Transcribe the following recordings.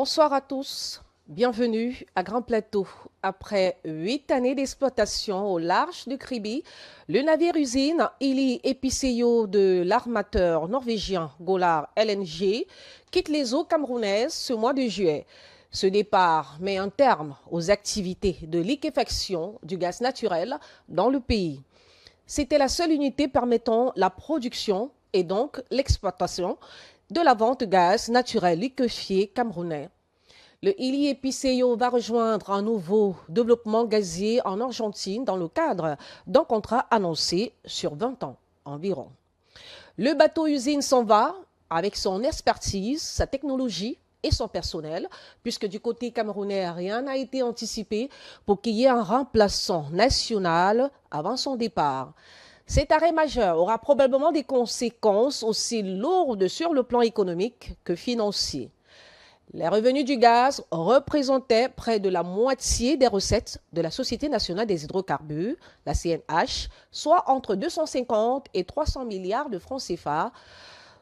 Bonsoir à tous. Bienvenue à Grand Plateau. Après 8 années d'exploitation au large du Kribi, le navire-usine Ili Episeyo de l'armateur norvégien Golar LNG quitte les eaux camerounaises ce mois de juillet. Ce départ met un terme aux activités de liquéfaction du gaz naturel dans le pays. C'était la seule unité permettant la production et donc l'exploitation de la vente de gaz naturel liquéfié camerounais. Le Ili Episeyo va rejoindre un nouveau développement gazier en Argentine dans le cadre d'un contrat annoncé sur 20 ans environ. Le bateau-usine s'en va avec son expertise, sa technologie et son personnel, puisque du côté camerounais, rien n'a été anticipé pour qu'il y ait un remplaçant national avant son départ. Cet arrêt majeur aura probablement des conséquences aussi lourdes sur le plan économique que financier. Les revenus du gaz représentaient près de la moitié des recettes de la Société nationale des hydrocarbures, la CNH, soit entre 250 et 300 milliards de francs CFA,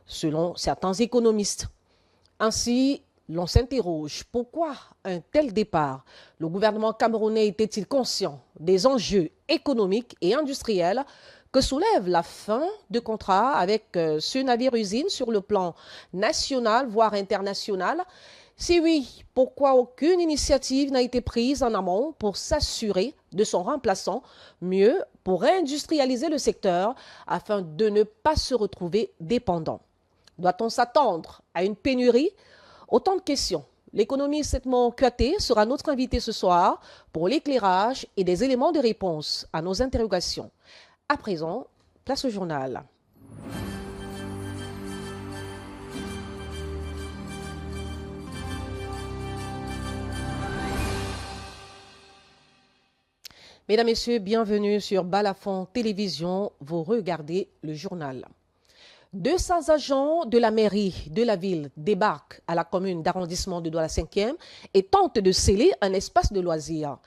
selon certains économistes. Ainsi, l'on s'interroge, pourquoi un tel départ? Le gouvernement camerounais était-il conscient des enjeux économiques et industriels que soulève la fin de contrat avec ce navire-usine sur le plan national, voire international? Si oui, pourquoi aucune initiative n'a été prise en amont pour s'assurer de son remplaçant, mieux pour réindustrialiser le secteur afin de ne pas se retrouver dépendant? Doit-on s'attendre à une pénurie? Autant de questions. L'économiste Edmond Kuaté sera notre invité ce soir pour l'éclairage et des éléments de réponse à nos interrogations. À présent, place au journal. Mesdames, Messieurs, bienvenue sur Balafon Télévision. Vous regardez le journal. 200 agents de la mairie de la ville débarquent à la commune d'arrondissement de Douala 5e et tentent de sceller un espace de loisirs.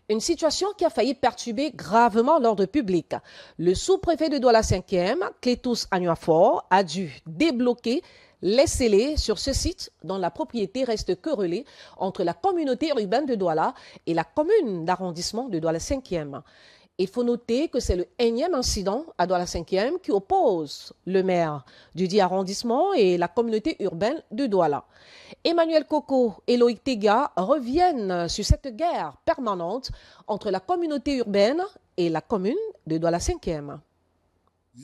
Une situation qui a failli perturber gravement l'ordre public. Le sous-préfet de Douala 5e, Clétus Agnuafor, a dû débloquer les scellés sur ce site dont la propriété reste querellée entre la communauté urbaine de Douala et la commune d'arrondissement de Douala 5e. Il faut noter que c'est le énième incident à Douala 5e qui oppose le maire du dit arrondissement et la communauté urbaine de Douala. Emmanuel Coco et Loïc Tega reviennent sur cette guerre permanente entre la communauté urbaine et la commune de Douala 5e.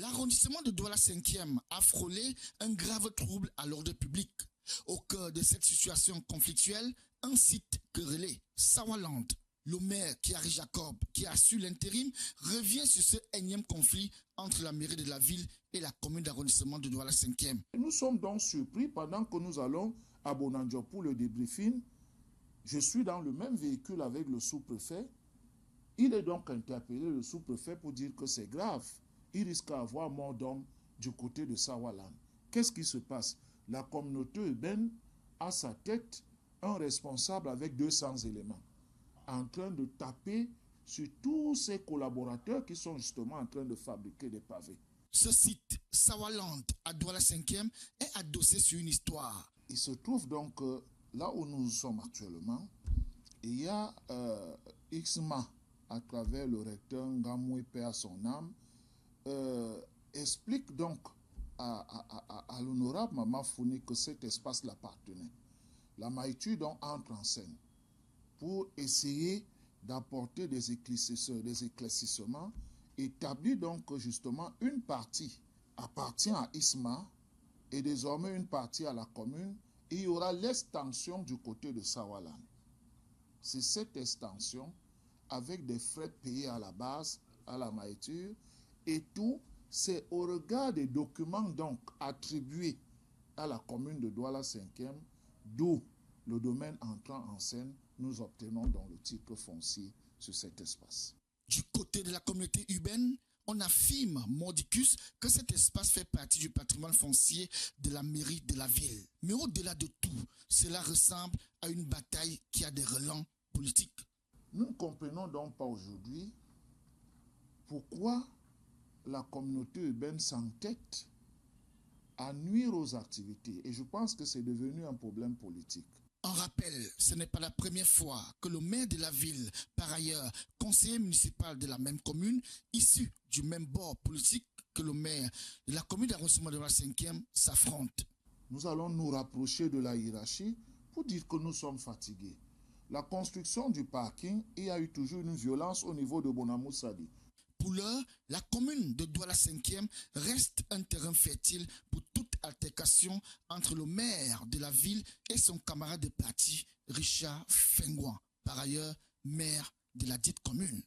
L'arrondissement de Douala 5e a frôlé un grave trouble à l'ordre public. Au cœur de cette situation conflictuelle, un site querellé, Sawaland. Le maire Kiari Jacob, qui a su l'intérim, revient sur ce énième conflit entre la mairie de la ville et la commune d'arrondissement de Douala 5e. Nous sommes donc surpris pendant que nous allons à Bonandio pour le débriefing. Je suis dans le même véhicule avec le sous-préfet. Il est donc interpellé, le sous-préfet, pour dire que c'est grave. Il risque d'avoir mort d'homme du côté de Sawalan. Qu'est-ce qui se passe? La communauté urbaine a à sa tête un responsable avec 200 éléments en train de taper sur tous ses collaborateurs qui sont justement en train de fabriquer des pavés. Ce site, Sawaland, à Douala 5e, est adossé sur une histoire. Il se trouve donc que là où nous sommes actuellement, il y a Xma, à travers le recteur Ngamoué, paix à son âme, explique donc à l'honorable Maman Founi que cet espace l'appartenait. La Maïtu donc entre en scène pour essayer d'apporter des éclaircissements, établit donc que justement une partie appartient à Isma et désormais une partie à la commune, et il y aura l'extension du côté de Sawalan. C'est cette extension, avec des frais payés à la base, à la maïture, et tout, c'est au regard des documents donc attribués à la commune de Douala 5e, d'où le domaine entrant en scène, nous obtenons donc le titre foncier sur cet espace. Du côté de la communauté urbaine, on affirme, mordicus, que cet espace fait partie du patrimoine foncier de la mairie de la ville. Mais au-delà de tout, cela ressemble à une bataille qui a des relents politiques. Nous ne comprenons donc pas aujourd'hui pourquoi la communauté urbaine s'entête à nuire aux activités. Et je pense que c'est devenu un problème politique. En rappel, ce n'est pas la première fois que le maire de la ville, par ailleurs conseiller municipal de la même commune, issu du même bord politique que le maire de la commune d'arrondissement de la 5e, s'affrontent. Nous allons nous rapprocher de la hiérarchie pour dire que nous sommes fatigués. La construction du parking, il y a eu toujours une violence au niveau de Bonamou Sadi. Pour l'heure, la commune de Douala 5e reste un terrain fertile pour toute altercation entre le maire de la ville et son camarade de parti, Richard Fengouan, par ailleurs maire de la dite commune.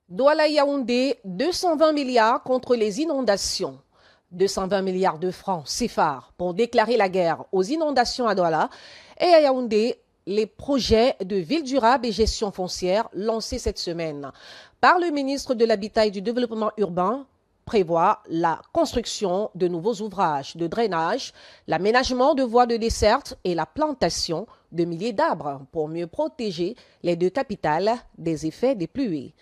Douala Yaoundé, 220 milliards contre les inondations. 220 milliards de francs CFA pour déclarer la guerre aux inondations à Douala et à Yaoundé. Les projets de ville durable et gestion foncière lancés cette semaine par le ministre de l'Habitat et du Développement urbain prévoient la construction de nouveaux ouvrages de drainage, l'aménagement de voies de desserte et la plantation de milliers d'arbres pour mieux protéger les deux capitales des effets des pluies.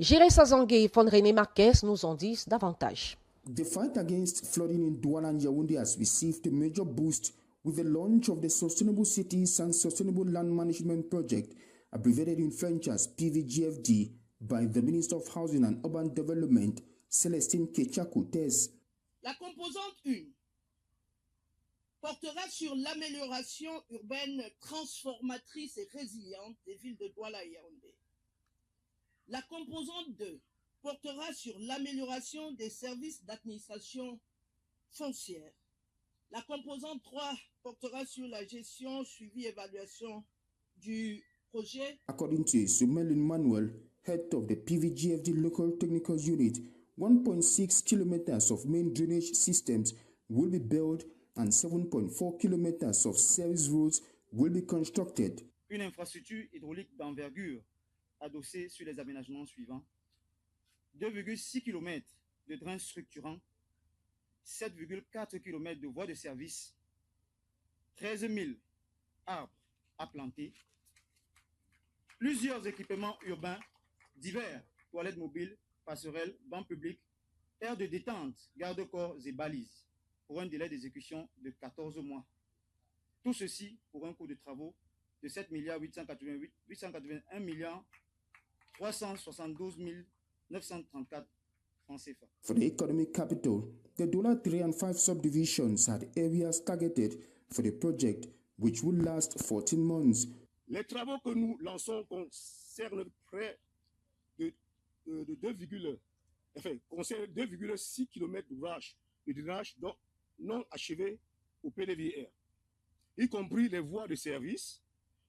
Jéré Sazangué et Fondrené Marquez nous en disent davantage. The fight against flooding in Douala and Yaoundé has received a major boost with the launch of the Sustainable Cities and Sustainable Land Management Project, abbreviated in French as PVGFD, by the Minister of Housing and Urban Development, Célestine Ketchakou-Tez. La composante 1 portera sur l'amélioration urbaine transformatrice et résiliente des villes de Douala et Yaoundé. La composante 2 portera sur l'amélioration des services d'administration foncière. La composante 3 portera sur la gestion, suivi, évaluation du projet. According to Sumelin Manuel, head of the PVGFD Local Technical Unit, 1.6 kilometers of main drainage systems will be built and 7.4 kilometers of service roads will be constructed. Une infrastructure hydraulique d'envergure adossée sur les aménagements suivants. 2,6 km de drains structurants, 7,4 km de voies de service, 13 000 arbres à planter, plusieurs équipements urbains divers, toilettes mobiles, passerelles, bancs publics, aires de détente, garde-corps et balises, pour un délai d'exécution de 14 mois. Tout ceci pour un coût de travaux de 7 881 372 934 francs CFA. For the economic capital, the Douala 3 and 5 subdivisions had areas targeted for the project, which will last 14 months. Les travaux que nous lançons concernent près de 2,6 km d'ouvrages de drainage non achevés au PDVR, y compris les voies de service,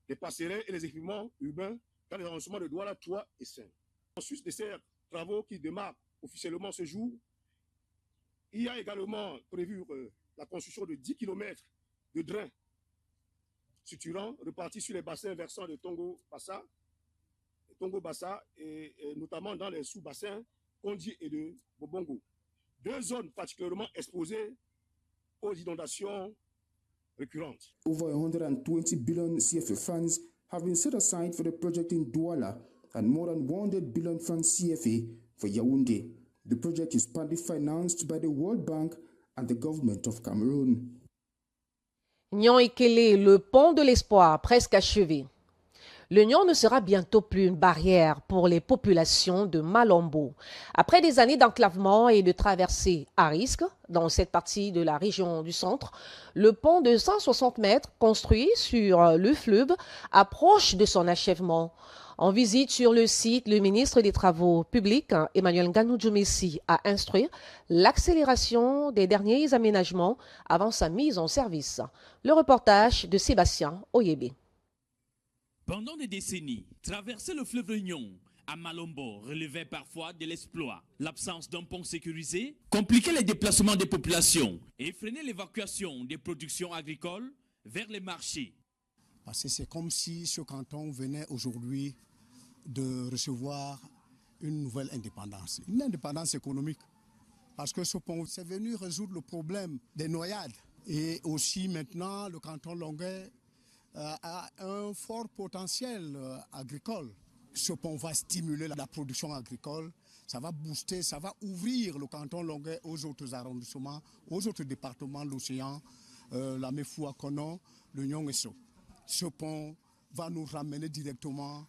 les passerelles et les équipements urbains dans les arrondissements de Douala 3 et 5. En sus de ces travaux qui démarrent officiellement ce jour, il y a également prévu la construction de 10 km de drains structurants repartis sur les bassins versants de Tongo-Bassa et notamment dans les sous-bassins Kondi et de Bobongo. Deux zones particulièrement exposées aux inondations récurrentes. Over 120 billion CFA funds have been set aside for the project in Douala and more than 100 billion francs CFA for Yaoundé. The project is partly financed by the World Bank and the government of Cameroon. Nyon Ikele, le pont de l'espoir presque achevé. Le Nyon ne sera bientôt plus une barrière pour les populations de Malombo. Après des années d'enclavement et de traversées à risque dans cette partie de la région du centre, le pont de 160 mètres construit sur le fleuve approche de son achèvement. En visite sur le site, le ministre des Travaux publics, Emmanuel Nganou-Djoumessi, a instruit l'accélération des derniers aménagements avant sa mise en service. Le reportage de Sébastien Oyébé. Pendant des décennies, traverser le fleuve Nyon à Malombo relevait parfois de l'exploit. L'absence d'un pont sécurisé compliquait les déplacements des populations et freinait l'évacuation des productions agricoles vers les marchés. Parce que c'est comme si ce canton venait aujourd'hui de recevoir une nouvelle indépendance, une indépendance économique. Parce que ce pont c'est venu résoudre le problème des noyades. Et aussi maintenant, le canton Longueuil a un fort potentiel agricole. Ce pont va stimuler la production agricole, ça va booster, ça va ouvrir le canton Longueuil aux autres arrondissements, aux autres départements de l'océan, la Mefou à Konon, le Nyongeso. Ce pont va nous ramener directement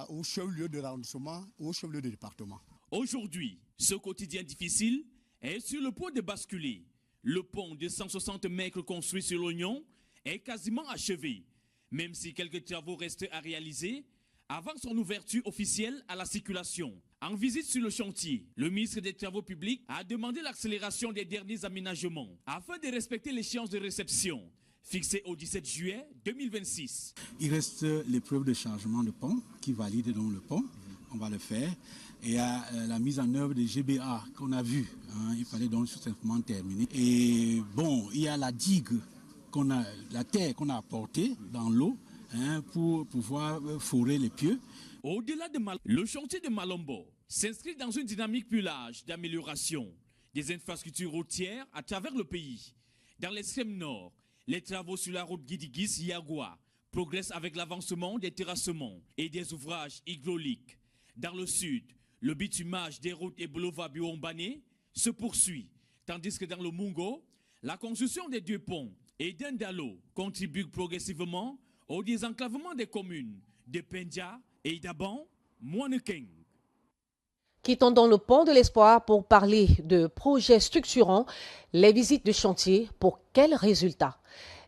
au chef-lieu de l'arrondissement, au chef-lieu de département. Aujourd'hui, ce quotidien difficile est sur le point de basculer. Le pont de 160 mètres construit sur l'Oignon est quasiment achevé, même si quelques travaux restent à réaliser avant son ouverture officielle à la circulation. En visite sur le chantier, le ministre des Travaux publics a demandé l'accélération des derniers aménagements afin de respecter l'échéance de réception fixée au 17 juillet 2026. Il reste l'épreuve de changement de pont qui valide donc le pont. On va le faire. Et la mise en œuvre des GBA qu'on a vu, il fallait donc tout simplement terminer. Et bon, il y a la digue la terre qu'on a apportée dans l'eau pour pouvoir forer les pieux. Au-delà de le chantier de Malombo s'inscrit dans une dynamique plus large d'amélioration des infrastructures routières à travers le pays. Dans l'extrême nord, les travaux sur la route Guidigis-Yagua progressent avec l'avancement des terrassements et des ouvrages hydrauliques. Dans le sud, le bitumage des routes et boulevards Biombané se poursuit, tandis que dans le Mungo, la construction des 2 ponts et d'Indalo contribue progressivement au désenclavement des communes de Pendia et d'Aban, Moinekeng. Quittons donc le pont de l'espoir pour parler de projets structurants, les visites de chantier. Pour quels résultats?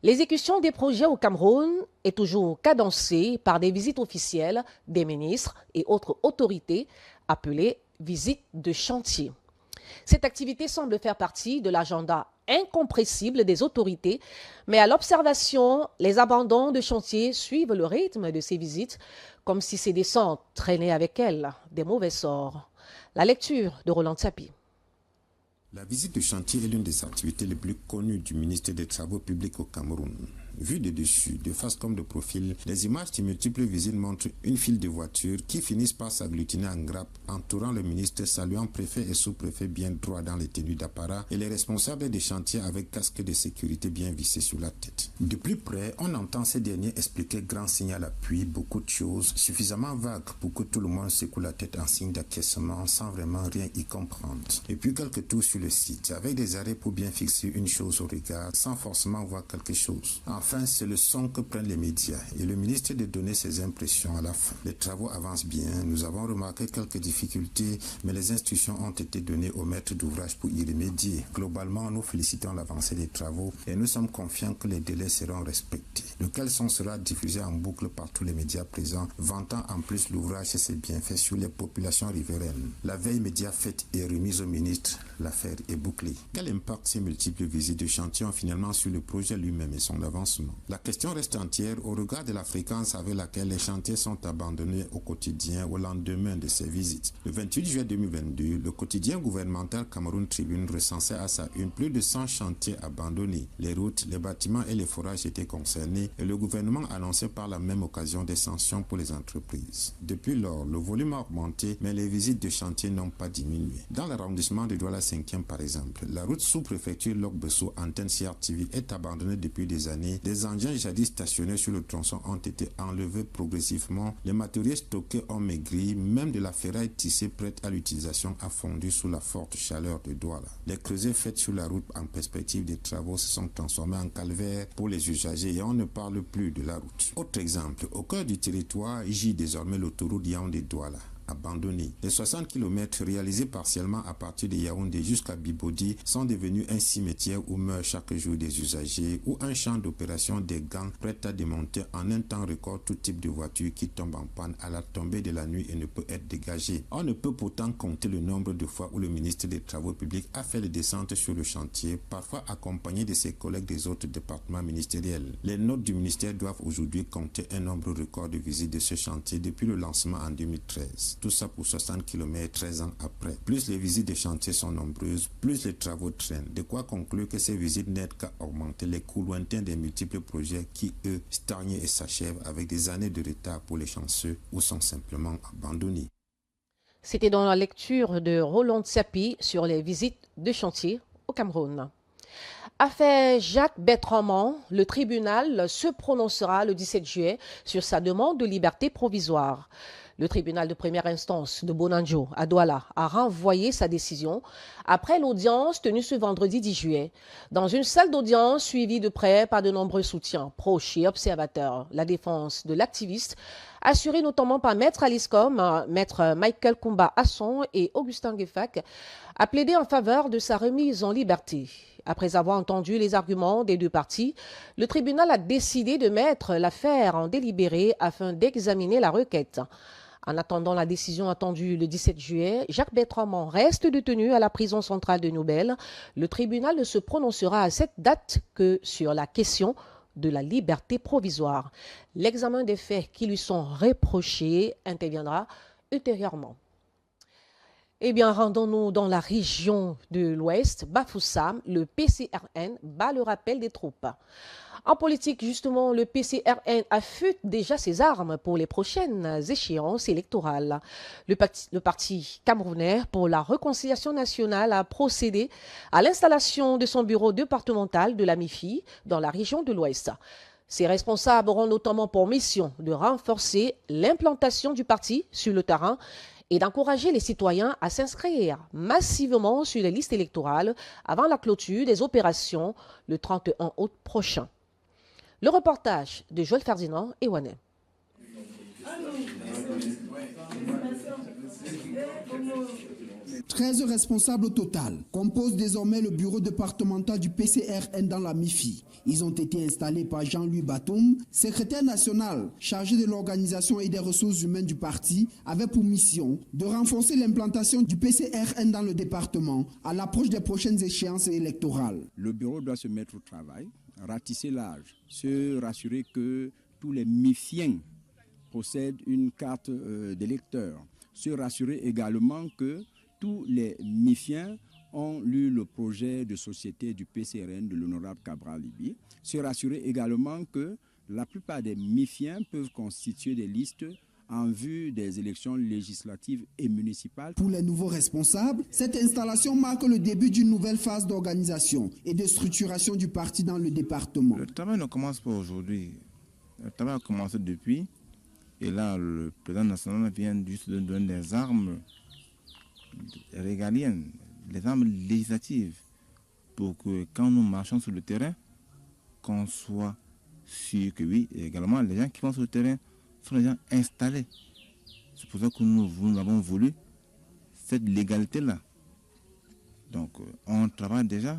L'exécution des projets au Cameroun est toujours cadencée par des visites officielles des ministres et autres autorités appelées visites de chantier. Cette activité semble faire partie de l'agenda incompressible des autorités, mais à l'observation, les abandons de chantier suivent le rythme de ces visites, comme si ces descentes traînaient avec elles des mauvais sorts. La lecture de Roland Tsapi. La visite de chantier est l'une des activités les plus connues du ministère des Travaux publics au Cameroun. Vues de dessus, de face comme de profil, les images de multiples visites montrent une file de voitures qui finissent par s'agglutiner en grappe, entourant le ministre, saluant préfet et sous-préfet bien droits dans les tenues d'apparat et les responsables des chantiers avec casque de sécurité bien vissé sur la tête. De plus près, on entend ces derniers expliquer grand signe à l'appui, beaucoup de choses suffisamment vagues pour que tout le monde secoue la tête en signe d'acquiescement sans vraiment rien y comprendre. Et puis quelques tours sur le site, avec des arrêts pour bien fixer une chose au regard, sans forcément voir quelque chose. Enfin, c'est le son que prennent les médias et le ministre de donner ses impressions à la fin. Les travaux avancent bien, nous avons remarqué quelques difficultés, mais les instructions ont été données aux maîtres d'ouvrage pour y remédier. Globalement, nous félicitons l'avancée des travaux et nous sommes confiants que les délais seront respectés. Lequel son sera diffusé en boucle par tous les médias présents, vantant en plus l'ouvrage et ses bienfaits sur les populations riveraines. La veille média faite et remise au ministre, l'affaire est bouclée. Quel impact ces multiples visites de chantier ont finalement sur le projet lui-même et son avancement? La question reste entière au regard de la fréquence avec laquelle les chantiers sont abandonnés au quotidien au lendemain de ces visites. Le 28 juillet 2022, le quotidien gouvernemental Cameroun Tribune recensait à sa une plus de 100 chantiers abandonnés. Les routes, les bâtiments et les forages étaient concernés et le gouvernement annonçait par la même occasion des sanctions pour les entreprises. Depuis lors, le volume a augmenté, mais les visites de chantier n'ont pas diminué. Dans l'arrondissement de Douala 5e par exemple, la route sous-préfecture Lok-Besso antenne CRTV est abandonnée depuis des années. Des engins jadis stationnés sur le tronçon ont été enlevés progressivement. Les matériaux stockés ont maigri. Même de la ferraille tissée prête à l'utilisation a fondu sous la forte chaleur de Douala. Les creusets faits sur la route en perspective des travaux se sont transformés en calvaire pour les usagers et on ne parle plus de la route. Autre exemple, au cœur du territoire gît désormais l'autoroute Yaoundé-Douala. Abandonnés. Les 60 km réalisés partiellement à partir de Yaoundé jusqu'à Bibodi sont devenus un cimetière où meurent chaque jour des usagers ou un champ d'opération des gangs prêts à démonter en un temps record tout type de voiture qui tombe en panne à la tombée de la nuit et ne peut être dégagée. On ne peut pourtant compter le nombre de fois où le ministre des Travaux publics a fait les descentes sur le chantier, parfois accompagné de ses collègues des autres départements ministériels. Les notes du ministère doivent aujourd'hui compter un nombre record de visites de ce chantier depuis le lancement en 2013. Tout ça pour 60 km 13 ans après. Plus les visites des chantiers sont nombreuses, plus les travaux traînent. De quoi conclure que ces visites n'aident qu'à augmenter les coûts lointains des multiples projets qui, eux, stagnent et s'achèvent avec des années de retard pour les chanceux ou sont simplement abandonnés. C'était dans la lecture de Roland Tsapi sur les visites de chantier au Cameroun. Affaire Jacques Bertrand, le tribunal se prononcera le 17 juillet sur sa demande de liberté provisoire. Le tribunal de première instance de Bonanjo à Douala a renvoyé sa décision après l'audience tenue ce vendredi 10 juillet. Dans une salle d'audience suivie de près par de nombreux soutiens, proches et observateurs, la défense de l'activiste, assurée notamment par Maître Aliscom, Maître Michael Kumba Asson et Augustin Gefak, a plaidé en faveur de sa remise en liberté. Après avoir entendu les arguments des deux parties, le tribunal a décidé de mettre l'affaire en délibéré afin d'examiner la requête. En attendant la décision attendue le 17 juillet, Jacques Bertrand reste détenu à la prison centrale de Nouvelle. Le tribunal ne se prononcera à cette date que sur la question de la liberté provisoire. L'examen des faits qui lui sont reprochés interviendra ultérieurement. Eh bien, rendons-nous dans la région de l'Ouest. Bafoussam, le PCRN bat le rappel des troupes. En politique, justement, le PCRN affûte déjà ses armes pour les prochaines échéances électorales. Le parti camerounais pour la réconciliation nationale a procédé à l'installation de son bureau départemental de la MIFI dans la région de l'Ouest. Ses responsables auront notamment pour mission de renforcer l'implantation du parti sur le terrain et d'encourager les citoyens à s'inscrire massivement sur les listes électorales avant la clôture des opérations le 31 août prochain. Le reportage de Joël Ferdinand et Wanet. 13 responsables au total composent désormais le bureau départemental du PCRN dans la MIFI. Ils ont été installés par Jean-Louis Batoum, secrétaire national chargé de l'organisation et des ressources humaines du parti, avec pour mission de renforcer l'implantation du PCRN dans le département à l'approche des prochaines échéances électorales. Le bureau doit se mettre au travail, ratisser l'âge, se rassurer que tous les MIFiens possèdent une carte d'électeur, se rassurer également que tous les MIFiens ont lu le projet de société du PCRN de l'honorable Cabral Libi. Se rassurer également que la plupart des MIFiens peuvent constituer des listes en vue des élections législatives et municipales. Pour les nouveaux responsables, cette installation marque le début d'une nouvelle phase d'organisation et de structuration du parti dans le département. Le travail ne commence pas aujourd'hui. Le travail a commencé depuis. Et là, le président national vient juste de donner des armes régaliennes, les armes législatives, pour que quand nous marchons sur le terrain, qu'on soit sûr que oui, et également les gens qui vont sur le terrain sont des gens installés. C'est pour ça que nous avons voulu cette légalité-là. Donc on travaille déjà,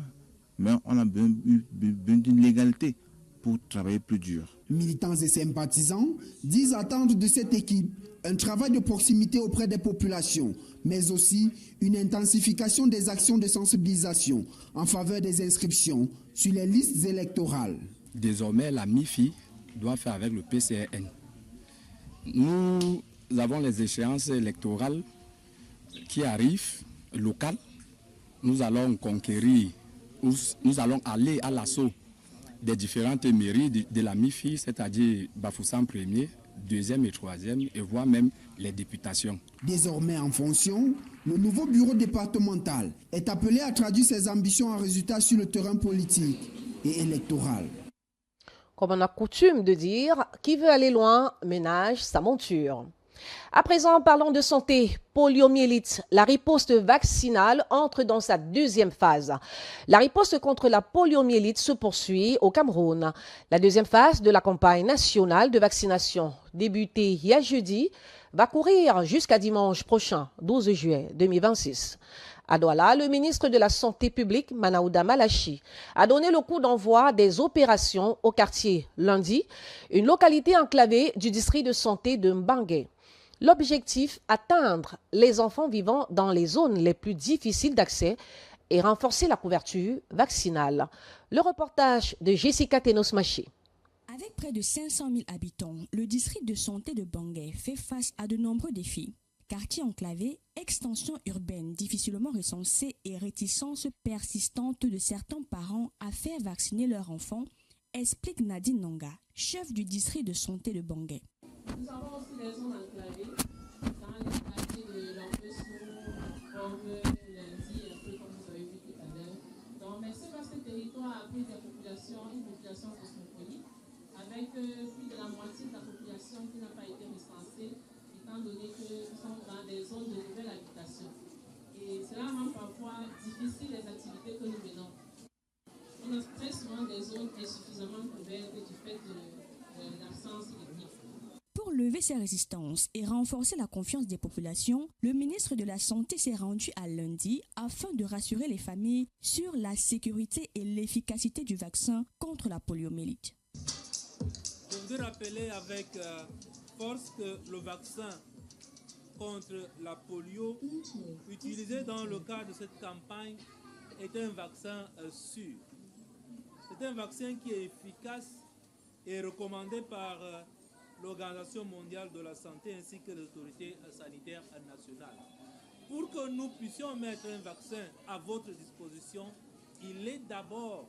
mais on a besoin d'une légalité pour travailler plus dur. Militants et sympathisants disent attendre de cette équipe un travail de proximité auprès des populations, mais aussi une intensification des actions de sensibilisation en faveur des inscriptions sur les listes électorales. Désormais, la MIFI doit faire avec le PCRN. Nous avons les échéances électorales qui arrivent locales. Nous allons conquérir, nous allons aller à l'assaut des différentes mairies de la MIFI, c'est-à-dire Bafoussam 1er, 2e et 3e, et voire même les députations. Désormais en fonction, le nouveau bureau départemental est appelé à traduire ses ambitions en résultats sur le terrain politique et électoral. Comme on a coutume de dire, qui veut aller loin ménage sa monture. À présent, parlons de santé. Poliomyélite. La riposte vaccinale entre dans sa deuxième phase. La riposte contre la poliomyélite se poursuit au Cameroun. La deuxième phase de la campagne nationale de vaccination, débutée hier jeudi, va courir jusqu'à dimanche prochain, 12 juillet 2026. À Douala, le ministre de la Santé publique, Manaouda Malachi, a donné le coup d'envoi des opérations au quartier lundi, une localité enclavée du district de santé de Mbangué. L'objectif, atteindre les enfants vivant dans les zones les plus difficiles d'accès et renforcer la couverture vaccinale. Le reportage de Jessica Tenos-Maché. Avec près de 500 000 habitants, le district de santé de Mbangué fait face à de nombreux défis. Quartier enclavé, extension urbaine difficilement recensée et réticence persistante de certains parents à faire vacciner leurs enfants, explique Nadine Nonga, chef du district de santé de Mbangué. Nous avons aussi des zones enclavées dans les quartiers de l'Empesson, comme lundi, un peu comme vous avez vu tout à l'heure. Donc, mais ce vaste territoire a pris une population cosmopolite, avec plus de la moitié de la population qui n'a pas été recensée, étant donné que nous sommes dans des zones de nouvelle habitation. Et cela rend parfois difficile les activités que nous menons. On a très souvent des zones insuffisamment couvertes du fait de l'absence électrique. Pour lever ces résistances et renforcer la confiance des populations, le ministre de la Santé s'est rendu à Lundi afin de rassurer les familles sur la sécurité et l'efficacité du vaccin contre la poliomyélite. Je voudrais rappeler avec force que le vaccin contre la polio utilisé dans le cadre de cette campagne est un vaccin sûr. C'est un vaccin qui est efficace et recommandé par l'Organisation mondiale de la santé ainsi que les autorités sanitaires nationales. Pour que nous puissions mettre un vaccin à votre disposition, il est d'abord,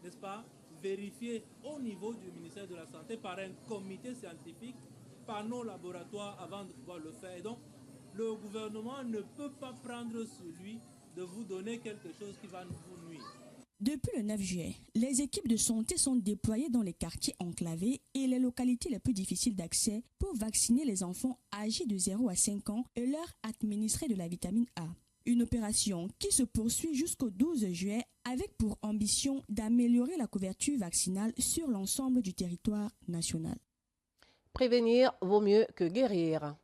n'est-ce pas, vérifié au niveau du ministère de la Santé par un comité scientifique, par nos laboratoires avant de pouvoir le faire. Et donc, le gouvernement ne peut pas prendre sur lui de vous donner quelque chose qui va vous nuire. Depuis le 9 juillet, les équipes de santé sont déployées dans les quartiers enclavés et les localités les plus difficiles d'accès pour vacciner les enfants âgés de 0 à 5 ans et leur administrer de la vitamine A. Une opération qui se poursuit jusqu'au 12 juillet avec pour ambition d'améliorer la couverture vaccinale sur l'ensemble du territoire national. Prévenir vaut mieux que guérir.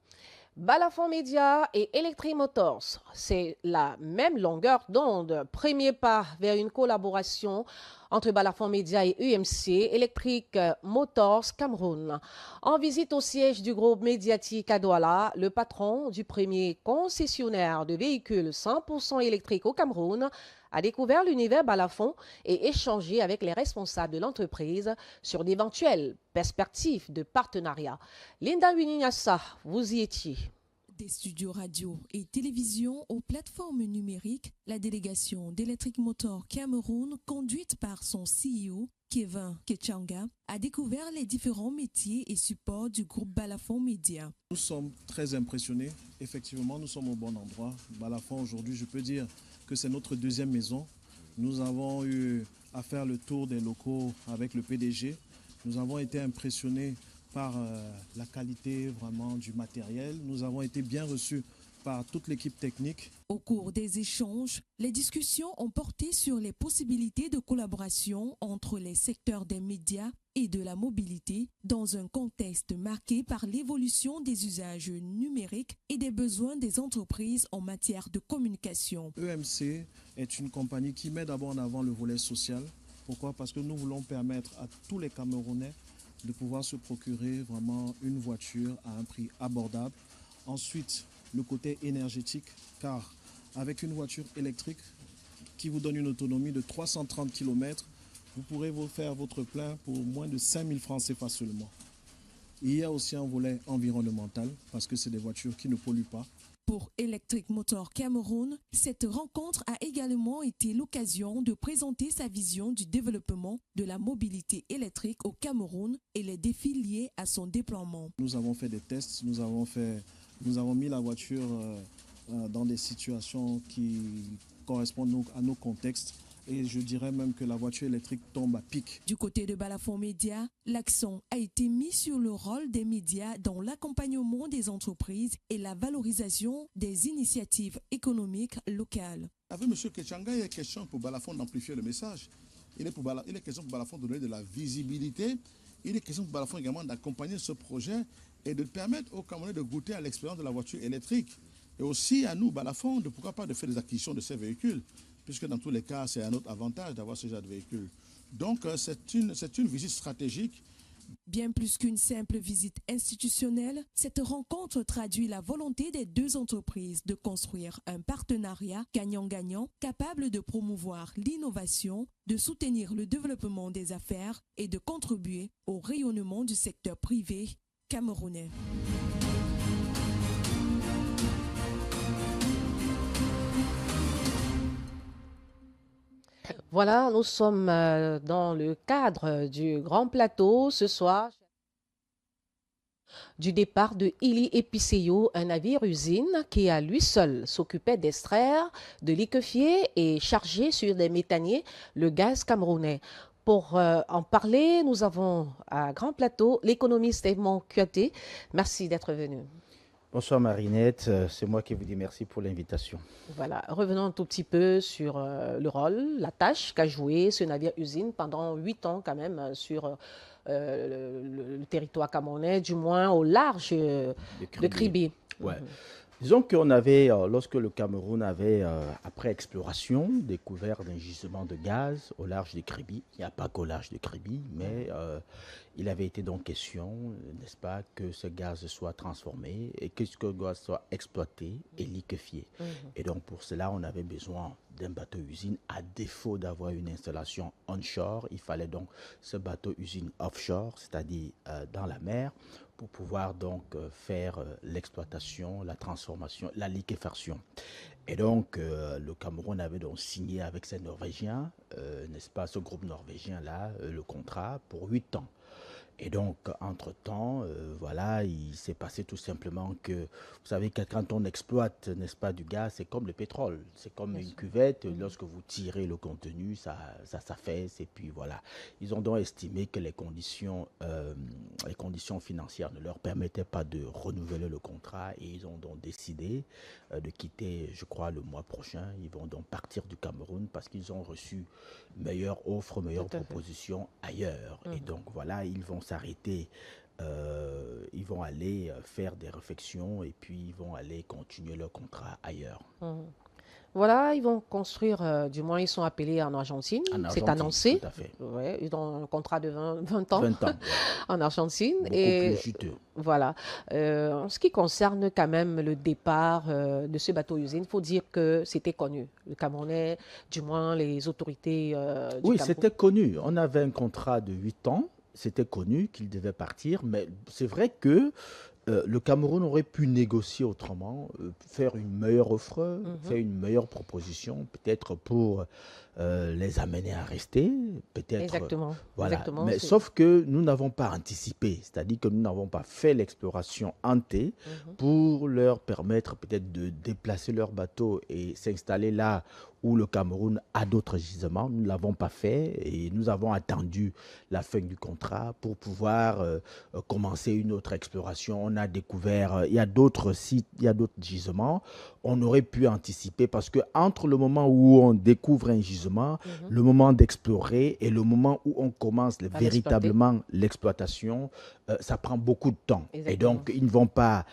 Balafon Média et Electric Motors, c'est la même longueur d'onde. Premier pas vers une collaboration entre Balafon Média et UMC, Electric Motors Cameroun. En visite au siège du groupe médiatique à Douala, le patron du premier concessionnaire de véhicules 100% électriques au Cameroun a découvert l'univers Balafon et échangé avec les responsables de l'entreprise sur d'éventuelles perspectives de partenariat. Linda Winignassa, vous y étiez. Des studios radio et télévision aux plateformes numériques, la délégation d'Electric Motor Cameroun, conduite par son CEO, Kevin Kechanga, a découvert les différents métiers et supports du groupe Balafon Média. Nous sommes très impressionnés. Effectivement, nous sommes au bon endroit. Balafon, aujourd'hui, je peux dire que c'est notre deuxième maison. Nous avons eu à faire le tour des locaux avec le PDG. Nous avons été impressionnés par la qualité vraiment du matériel. Nous avons été bien reçus par toute l'équipe technique. Au cours des échanges, les discussions ont porté sur les possibilités de collaboration entre les secteurs des médias et de la mobilité dans un contexte marqué par l'évolution des usages numériques et des besoins des entreprises en matière de communication. EMC est une compagnie qui met d'abord en avant le volet social. Pourquoi? Parce que nous voulons permettre à tous les Camerounais de pouvoir se procurer vraiment une voiture à un prix abordable. Ensuite, le côté énergétique, car avec une voiture électrique qui vous donne une autonomie de 330 km, vous pourrez vous faire votre plein pour moins de 5 000 francs CFA seulement. Il y a aussi un volet environnemental, parce que c'est des voitures qui ne polluent pas. Pour Electric Motor Cameroun, cette rencontre a également été l'occasion de présenter sa vision du développement de la mobilité électrique au Cameroun et les défis liés à son déploiement. Nous avons fait des tests, nous avons mis la voiture dans des situations qui correspondent à nos contextes. Et je dirais même que la voiture électrique tombe à pic. Du côté de Balafon Média, l'accent a été mis sur le rôle des médias dans l'accompagnement des entreprises et la valorisation des initiatives économiques locales. Avec M. Kechanga, il est question pour Balafon d'amplifier le message. Il est question pour Balafon de donner de la visibilité. Il est question pour Balafon également d'accompagner ce projet et de permettre aux Camerounais de goûter à l'expérience de la voiture électrique. Et aussi à nous, Balafon, de pourquoi pas de faire des acquisitions de ces véhicules, puisque dans tous les cas, c'est un autre avantage d'avoir ce genre de véhicule. Donc, c'est une visite stratégique. Bien plus qu'une simple visite institutionnelle, cette rencontre traduit la volonté des deux entreprises de construire un partenariat gagnant-gagnant capable de promouvoir l'innovation, de soutenir le développement des affaires et de contribuer au rayonnement du secteur privé camerounais. Voilà, nous sommes dans le cadre du Grand Plateau ce soir. Du départ de Ili Episeyo, un navire-usine qui à lui seul s'occupait d'extraire, de liquéfier et charger sur des méthaniers le gaz camerounais. Pour en parler, nous avons à Grand Plateau l'économiste Edmond Kouyaté. Merci d'être venu. Bonsoir Marinette, c'est moi qui vous dis merci pour l'invitation. Voilà, revenons un tout petit peu sur le rôle, la tâche qu'a joué ce navire-usine pendant 8 ans quand même sur le territoire camerounais, du moins au large de Kribi. Ouais. Disons qu'on avait, lorsque le Cameroun avait, après exploration, découvert un gisement de gaz au large de Kribi, il n'y a pas qu'au large de Kribi, mais il avait été donc question, n'est-ce pas, que ce gaz soit transformé et que ce gaz soit exploité et liquéfié. Et donc pour cela, on avait besoin d'un bateau-usine. À défaut d'avoir une installation onshore, il fallait donc ce bateau-usine offshore, c'est-à-dire dans la mer, pour pouvoir donc faire l'exploitation, la transformation, la liquéfaction. Et donc, le Cameroun avait donc signé avec ces Norvégiens, n'est-ce pas, ce groupe norvégien-là, le contrat pour 8 ans. Et donc, entre-temps, voilà, il s'est passé tout simplement que, vous savez, que quand on exploite, n'est-ce pas, du gaz, c'est comme le pétrole. C'est comme une cuvette. Lorsque vous tirez le contenu, ça s'affaisse. Et puis voilà. Ils ont donc estimé que les conditions financières ne leur permettaient pas de renouveler le contrat. Et ils ont donc décidé de quitter, je crois, le mois prochain. Ils vont donc partir du Cameroun parce qu'ils ont reçu meilleure offre, meilleure proposition ailleurs. Et donc, voilà, ils vont s'arrêter, ils vont aller faire des réflexions et puis ils vont aller continuer leur contrat ailleurs. Voilà, ils vont construire, du moins ils sont appelés en Argentine, c'est annoncé. Tout à fait. Ouais, ils ont un contrat de 20 ans, 20 ans en Argentine. Beaucoup et plus juteux. Voilà. En ce qui concerne quand même le départ de ce bateau-usine, il faut dire que c'était connu. Le Camerounais, du moins les autorités du Oui, Cameroun. c'était connu. On avait un contrat de 8 ans. C'était connu qu'il devait partir, mais c'est vrai que le Cameroun aurait pu négocier autrement, faire une meilleure offre, faire une meilleure proposition, peut-être pour les amener à rester, peut-être. Exactement. Voilà. Exactement, Mais sauf que nous n'avons pas anticipé, c'est-à-dire que nous n'avons pas fait l'exploration hantée pour leur permettre peut-être de déplacer leur bateau et s'installer là où le Cameroun a d'autres gisements. Nous ne l'avons pas fait et nous avons attendu la fin du contrat pour pouvoir commencer une autre exploration. On a découvert, il y a d'autres sites, il y a d'autres gisements. On aurait pu anticiper parce que entre le moment où on découvre un gisement, le moment d'explorer et le moment où on commence véritablement l'exploitation, ça prend beaucoup de temps. Exactement. Et donc, ils ne vont pas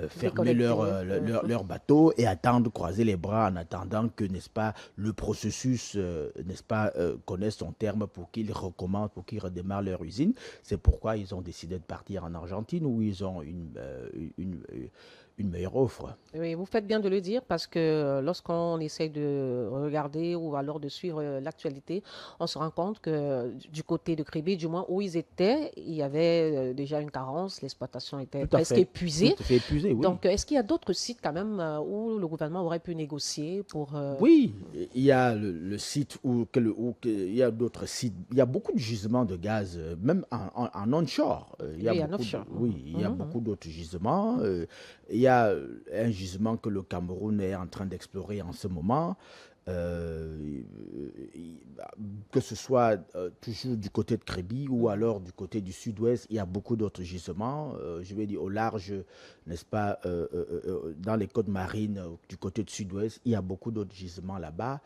fermer leur bateau et attendre, croiser les bras en attendant que, n'est-ce pas, le processus, n'est-ce pas, connaisse son terme pour qu'ils recommencent, pour qu'ils redémarrent leur usine. C'est pourquoi ils ont décidé de partir en Argentine où ils ont une meilleure offre. Oui, vous faites bien de le dire parce que lorsqu'on essaie de regarder ou alors de suivre l'actualité, on se rend compte que du côté de Kribi, du moins où ils étaient, il y avait déjà une carence, l'exploitation était presque épuisée. Tout à fait épuisée, oui. Donc, est-ce qu'il y a d'autres sites quand même où le gouvernement aurait pu négocier pour... Oui, il y a le site il y a d'autres sites. Il y a beaucoup de gisements de gaz, même en onshore. Il y a il y a beaucoup d'autres gisements. Il y a un gisement que le Cameroun est en train d'explorer en ce moment, que ce soit toujours du côté de Kribi ou alors du côté du sud-ouest, il y a beaucoup d'autres gisements. Je vais dire au large, n'est-ce pas, dans les côtes marines du côté du sud-ouest, il y a beaucoup d'autres gisements là-bas.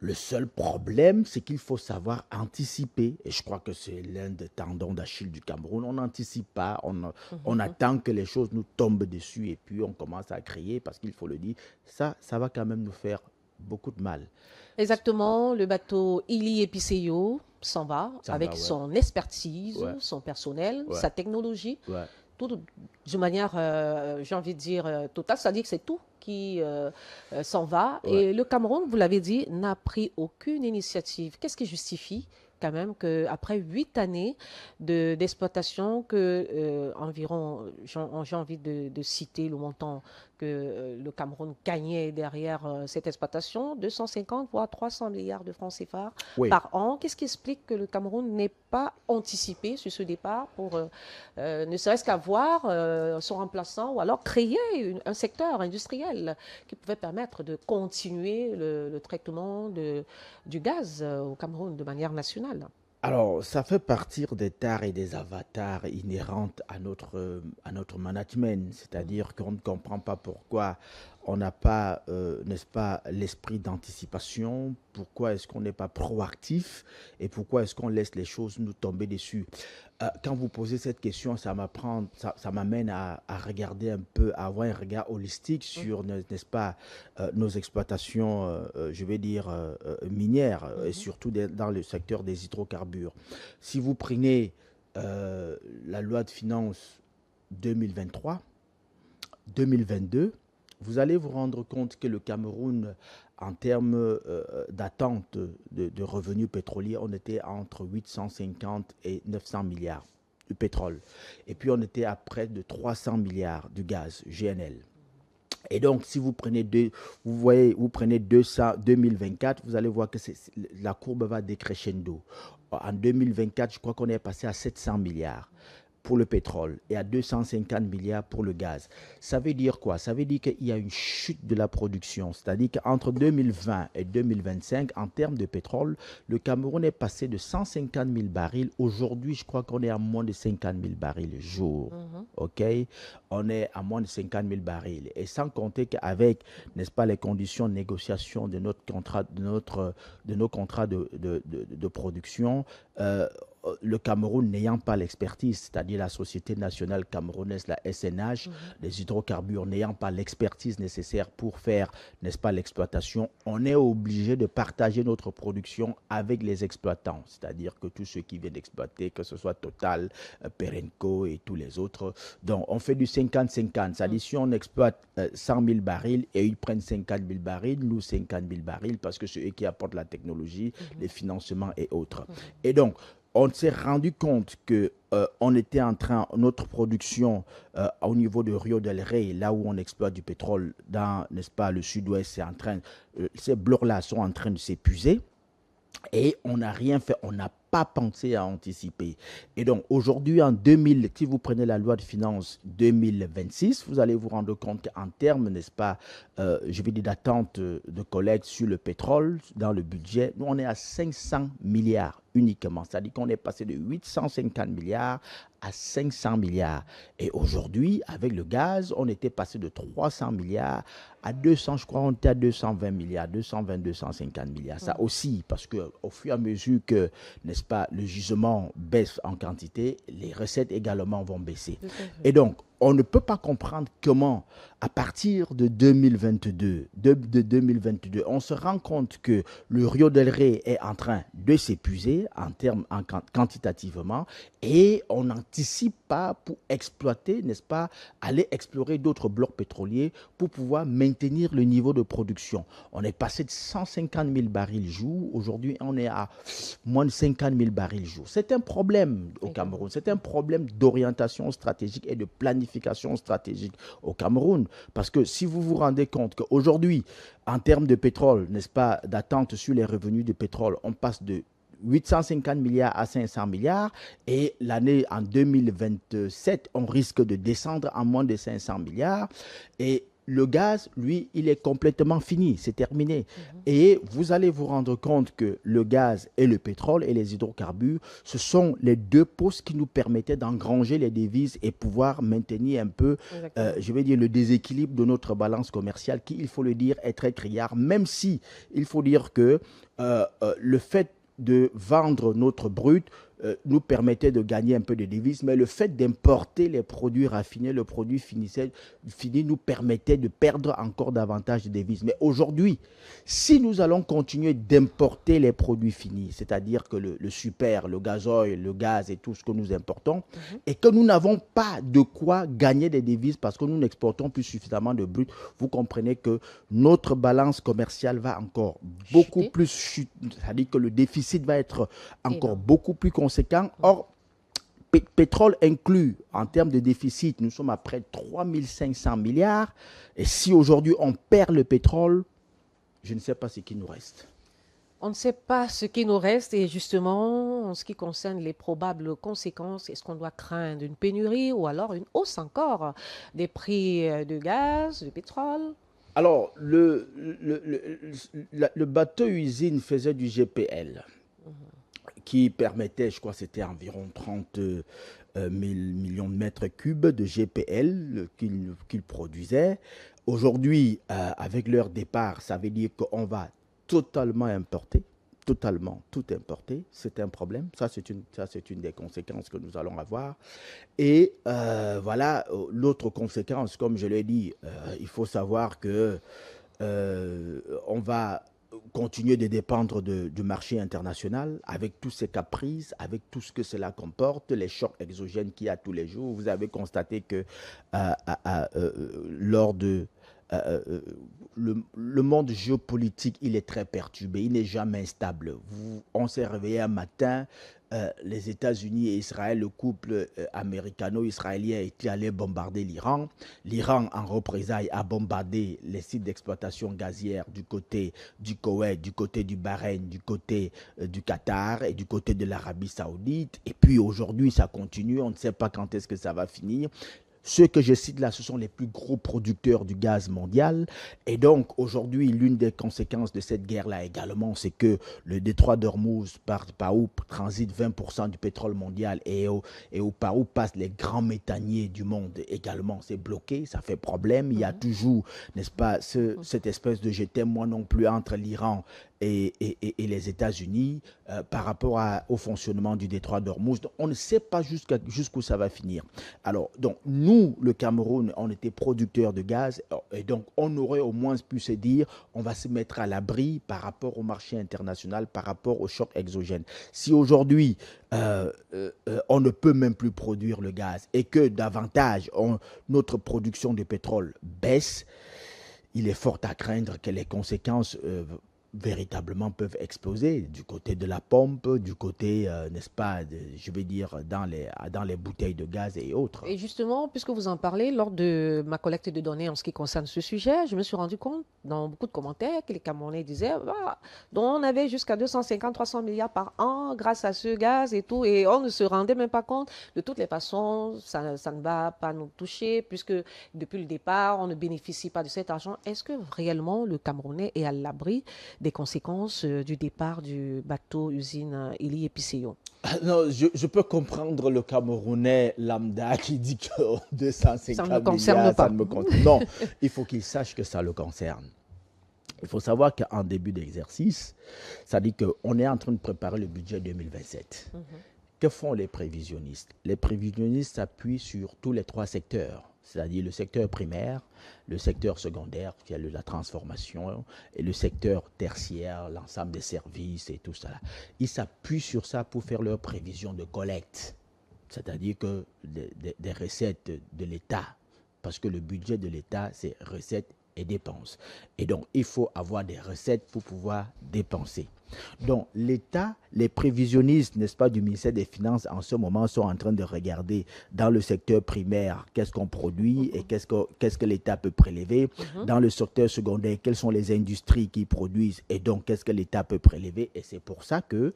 Le seul problème, c'est qu'il faut savoir anticiper. Et je crois que c'est l'un des tendons d'Achille du Cameroun. On n'anticipe pas, on attend que les choses nous tombent dessus et puis on commence à crier parce qu'il faut le dire, ça va quand même nous faire beaucoup de mal. Exactement, le bateau Ili Episeyo s'en va avec son expertise, son personnel, sa technologie. Tout de manière, j'ai envie de dire, totale, c'est-à-dire que c'est tout qui s'en va. Et le Cameroun, vous l'avez dit, n'a pris aucune initiative. Qu'est-ce qui justifie quand même qu'après 8 années d'exploitation, environ, j'ai envie de citer le montant que le Cameroun gagnait derrière cette exploitation, 250 voire 300 milliards de francs CFA par an. Qu'est-ce qui explique que le Cameroun n'ait pas anticipé sur ce départ pour ne serait-ce qu'avoir son remplaçant ou alors créer un secteur industriel qui pouvait permettre de continuer le traitement du gaz au Cameroun de manière nationale? Alors, ça fait partie des tares et des avatars inhérentes à notre management. C'est-à-dire qu'on ne comprend pas pourquoi on n'a pas, n'est-ce pas, l'esprit d'anticipation, pourquoi est-ce qu'on n'est pas proactif et pourquoi est-ce qu'on laisse les choses nous tomber dessus. Quand vous posez cette question, ça m'amène à regarder un peu, à avoir un regard holistique sur, n'est-ce pas, nos exploitations, je vais dire, minières, et surtout dans le secteur des hydrocarbures. Si vous prenez la loi de finances 2023, 2022, vous allez vous rendre compte que le Cameroun, en termes d'attente de revenus pétroliers, on était entre 850 et 900 milliards du pétrole. Et puis on était à près de 300 milliards du gaz GNL. Et donc, si vous prenez vous prenez 2024, vous allez voir que la courbe va décrescendo. En 2024, je crois qu'on est passé à 700 milliards pour le pétrole et à 250 milliards pour le gaz. Ça veut dire quoi? Ça veut dire qu'il y a une chute de la production. C'est-à-dire qu'entre 2020 et 2025, en termes de pétrole, le Cameroun est passé de 150 000 barils. Aujourd'hui, je crois qu'on est à moins de 50 000 barils le jour. OK? On est à moins de 50 000 barils. Et sans compter qu'avec, n'est-ce pas, les conditions de négociation de notre contrat, de nos contrats de production, le Cameroun n'ayant pas l'expertise, c'est-à-dire la Société nationale camerounaise, la SNH, les hydrocarbures n'ayant pas l'expertise nécessaire pour faire, n'est-ce pas, l'exploitation, on est obligé de partager notre production avec les exploitants, c'est-à-dire que tous ceux qui viennent d'exploiter, que ce soit Total, Perenco et tous les autres, donc on fait du 50-50, c'est-à-dire si on exploite 100 000 barils et ils prennent 50 000 barils, nous 50 000 barils, parce que c'est eux qui apportent la technologie, les financements et autres. Et donc, on s'est rendu compte que on était en train, notre production au niveau de Rio del Rey, là où on exploite du pétrole dans, n'est-ce pas, le sud-ouest, c'est en train, ces blocs-là sont en train de s'épuiser et on n'a rien fait, on n'a pas pensé à anticiper. Et donc aujourd'hui, si vous prenez la loi de finances 2026, vous allez vous rendre compte qu'en termes, n'est-ce pas, je vais dire d'attente de collecte sur le pétrole, dans le budget, nous on est à 500 milliards uniquement. C'est-à-dire qu'on est passé de 850 milliards à 500 milliards. Et aujourd'hui, avec le gaz, on était passé de 300 milliards à 200, je crois, on était à 220 milliards, 220, 250 milliards. Ça aussi, parce qu'au fur et à mesure que, n'est-ce pas, le gisement baisse en quantité, les recettes également vont baisser. Et donc, on ne peut pas comprendre comment, à partir de 2022, on se rend compte que le Rio del Rey est en train de s'épuiser quantitativement et on n'anticipe pas pour exploiter, n'est-ce pas, aller explorer d'autres blocs pétroliers pour pouvoir maintenir le niveau de production. On est passé de 150 000 barils jour, aujourd'hui on est à moins de 50 000 barils jour. C'est un problème au Cameroun, c'est un problème d'orientation stratégique et de planification stratégique au Cameroun. Parce que si vous vous rendez compte qu'aujourd'hui, en termes de pétrole, n'est-ce pas, d'attente sur les revenus de pétrole, on passe de 850 milliards à 500 milliards et l'année en 2027, on risque de descendre à moins de 500 milliards et le gaz, lui, il est complètement fini, c'est terminé. Et vous allez vous rendre compte que le gaz et le pétrole et les hydrocarbures, ce sont les deux postes qui nous permettaient d'engranger les devises et pouvoir maintenir un peu, je vais dire, le déséquilibre de notre balance commerciale qui, il faut le dire, est très criard, même si il faut dire que le fait de vendre notre brut nous permettait de gagner un peu de devises, mais le fait d'importer les produits raffinés, le produit fini nous permettait de perdre encore davantage de devises. Mais aujourd'hui, si nous allons continuer d'importer les produits finis, c'est-à-dire que le super, le gazoil, le gaz et tout ce que nous importons, et que nous n'avons pas de quoi gagner des devises parce que nous n'exportons plus suffisamment de brut, vous comprenez que notre balance commerciale va encore beaucoup plus chuter, c'est-à-dire que le déficit va être encore beaucoup plus conséquent. Or, pétrole inclus, en termes de déficit, nous sommes à près de 3 500 milliards. Et si aujourd'hui on perd le pétrole, je ne sais pas ce qui nous reste. On ne sait pas ce qui nous reste et justement, en ce qui concerne les probables conséquences, est-ce qu'on doit craindre une pénurie ou alors une hausse encore des prix de gaz, de pétrole? Alors, le bateau usine faisait du GPL. qui permettait, je crois que c'était environ 30 millions de mètres cubes de GPL qu'ils produisaient. Aujourd'hui, avec leur départ, ça veut dire qu'on va totalement importer. Totalement, tout importé, c'est un problème. Ça, c'est une des conséquences que nous allons avoir. Et voilà, l'autre conséquence, comme je l'ai dit, il faut savoir que on va continuer de dépendre du marché international avec tous ces caprices, avec tout ce que cela comporte, les chocs exogènes qu'il y a tous les jours. Vous avez constaté que lors de le monde géopolitique, il est très perturbé, il n'est jamais stable. On s'est réveillé un matin, les États-Unis et Israël, le couple américano-israélien était allé bombarder l'Iran. L'Iran, en représailles, a bombardé les sites d'exploitation gazière du côté du Koweït, du côté du Bahreïn, du côté du Qatar et du côté de l'Arabie Saoudite. Et puis aujourd'hui, ça continue, on ne sait pas quand est-ce que ça va finir. Ceux que je cite là, ce sont les plus gros producteurs du gaz mondial. Et donc, aujourd'hui, l'une des conséquences de cette guerre-là également, c'est que le détroit d'Ormuz, par où transite 20% du pétrole mondial et par où passent les grands méthaniers du monde également, c'est bloqué, ça fait problème. Il y a toujours, n'est-ce pas, cette espèce de je t'aime moi non plus entre l'Iran et les États-Unis par rapport au fonctionnement du détroit d'Ormuz. On ne sait pas jusqu'où ça va finir. Alors, donc, nous, le Cameroun, on était producteurs de gaz et donc on aurait au moins pu se dire on va se mettre à l'abri par rapport au marché international, par rapport au choc exogène. Si aujourd'hui, on ne peut même plus produire le gaz et que davantage notre production de pétrole baisse, il est fort à craindre que les conséquences véritablement peuvent exploser du côté de la pompe, du côté, n'est-ce pas, je vais dire, dans les bouteilles de gaz et autres. Et justement, puisque vous en parlez, lors de ma collecte de données en ce qui concerne ce sujet, je me suis rendu compte, dans beaucoup de commentaires, que les Camerounais disaient donc on avait jusqu'à 250-300 milliards par an grâce à ce gaz et tout, et on ne se rendait même pas compte. De toutes les façons, ça ne va pas nous toucher, puisque depuis le départ, on ne bénéficie pas de cet argent. Est-ce que réellement le Camerounais est à l'abri des conséquences du départ du bateau-usine Ili Episeyo? Non, je peux comprendre le Camerounais lambda qui dit que 250 milliards, ça ne me concerne pas. Non, il faut qu'il sache que ça le concerne. Il faut savoir qu'en début d'exercice, ça dit qu'on est en train de préparer le budget 2027. Que font les prévisionnistes? Les prévisionnistes s'appuient sur tous les trois secteurs, c'est-à-dire le secteur primaire, le secteur secondaire, qui est la transformation, et le secteur tertiaire, l'ensemble des services et tout ça. Ils s'appuient sur ça pour faire leurs prévisions de collecte, c'est-à-dire que des recettes de l'État, parce que le budget de l'État, c'est recettes et dépenses. Et donc, il faut avoir des recettes pour pouvoir dépenser. Donc, l'État, les prévisionnistes, n'est-ce pas, du ministère des Finances, en ce moment, sont en train de regarder dans le secteur primaire qu'est-ce qu'on produit et qu'est-ce que l'État peut prélever. Dans le secteur secondaire, quelles sont les industries qui produisent et donc qu'est-ce que l'État peut prélever. Et c'est pour ça que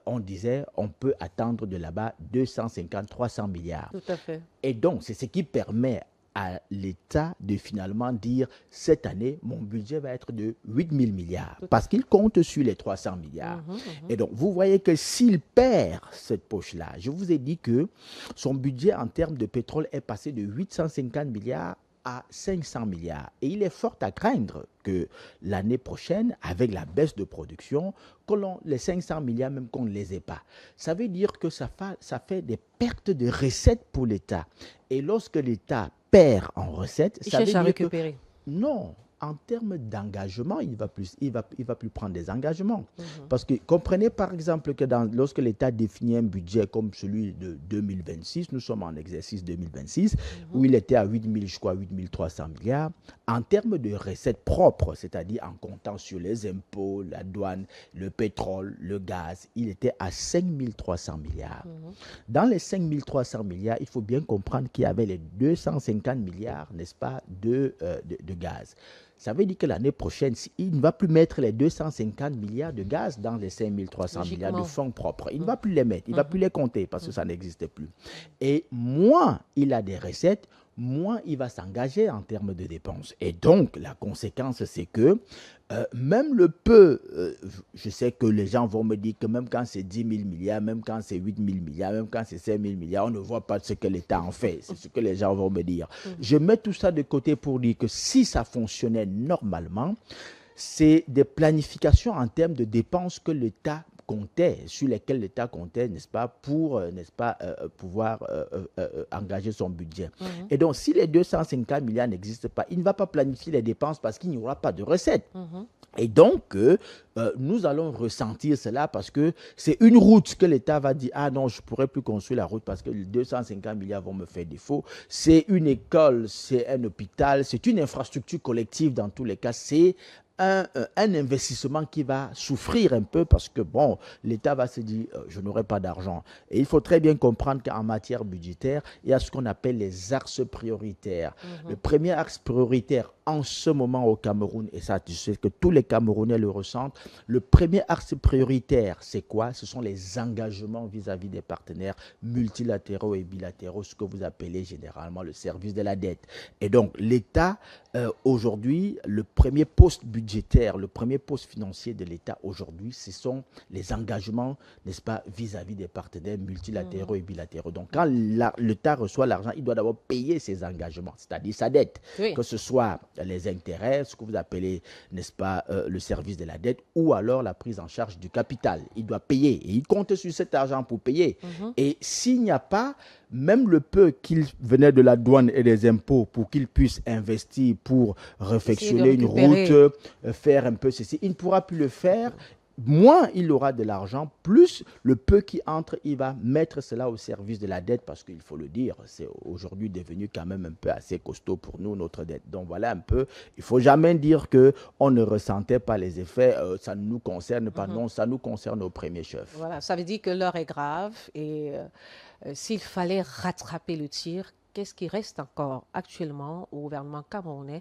on disait on peut attendre de là-bas 250-300 milliards. Tout à fait. Et donc, c'est ce qui permet à l'État de finalement dire cette année, mon budget va être de 8 000 milliards parce qu'il compte sur les 300 milliards. Et donc, vous voyez que s'il perd cette poche-là, je vous ai dit que son budget en termes de pétrole est passé de 850 milliards à 500 milliards. Et il est fort à craindre que l'année prochaine, avec la baisse de production, les 500 milliards, même qu'on ne les ait pas. Ça veut dire que ça fait des pertes de recettes pour l'État. Et lorsque l'État perd en recettes, ça veut dire à récupérer. Non. En termes d'engagement, il va plus prendre des engagements. Parce que comprenez par exemple que lorsque l'État définit un budget comme celui de 2026, nous sommes en exercice 2026, où il était à 8 300 milliards, en termes de recettes propres, c'est-à-dire en comptant sur les impôts, la douane, le pétrole, le gaz, il était à 5 300 milliards. Dans les 5 300 milliards, il faut bien comprendre qu'il y avait les 250 milliards, n'est-ce pas, de gaz. Ça veut dire que l'année prochaine, il ne va plus mettre les 250 milliards de gaz dans les 5 300 milliards de fonds propres. Il ne va plus les mettre, il ne va plus les compter parce que ça n'existe plus. Et moins il a des recettes, moins il va s'engager en termes de dépenses. Et donc, la conséquence, c'est que même le peu, je sais que les gens vont me dire que même quand c'est 10 000 milliards, même quand c'est 8 000 milliards, même quand c'est 5 000 milliards, on ne voit pas ce que l'État en fait. C'est ce que les gens vont me dire. Je mets tout ça de côté pour dire que si ça fonctionnait normalement, c'est des planifications en termes de dépenses que l'État comptait, sur lesquels l'État comptait, n'est-ce pas, pour pouvoir engager son budget. Et donc, si les 250 milliards n'existent pas, il ne va pas planifier les dépenses parce qu'il n'y aura pas de recettes. Et donc, nous allons ressentir cela parce que c'est une route que l'État va dire « Ah non, je ne pourrai plus construire la route parce que les 250 milliards vont me faire défaut. » C'est une école, c'est un hôpital, c'est une infrastructure collective dans tous les cas. C'est un investissement qui va souffrir un peu parce que, bon, l'État va se dire je n'aurai pas d'argent. Et il faut très bien comprendre qu'en matière budgétaire, il y a ce qu'on appelle les axes prioritaires. Le premier axe prioritaire en ce moment au Cameroun, et ça, tu sais que tous les Camerounais le ressentent, le premier axe prioritaire, c'est quoi? Ce sont les engagements vis-à-vis des partenaires multilatéraux et bilatéraux, ce que vous appelez généralement le service de la dette. Et donc, l'État, aujourd'hui, le premier poste budgétaire, le premier poste financier de l'État aujourd'hui, ce sont les engagements, n'est-ce pas, vis-à-vis des partenaires multilatéraux et bilatéraux. Donc, quand l'État reçoit l'argent, il doit d'abord payer ses engagements, c'est-à-dire sa dette, que ce soit les intérêts, ce que vous appelez, n'est-ce pas, le service de la dette, ou alors la prise en charge du capital. Il doit payer et il compte sur cet argent pour payer. Et s'il n'y a pas, même le peu qu'il venait de la douane et des impôts pour qu'il puisse investir pour réfectionner une route, faire un peu ceci, il ne pourra plus le faire. Moins il aura de l'argent, plus le peu qui entre, il va mettre cela au service de la dette parce qu'il faut le dire, c'est aujourd'hui devenu quand même un peu assez costaud pour nous, notre dette. Donc voilà un peu, il ne faut jamais dire qu'on ne ressentait pas les effets, ça ne nous concerne pas, non, ça nous concerne au premier chef. Voilà, ça veut dire que l'heure est grave et s'il fallait rattraper le tir, qu'est-ce qui reste encore actuellement au gouvernement camerounais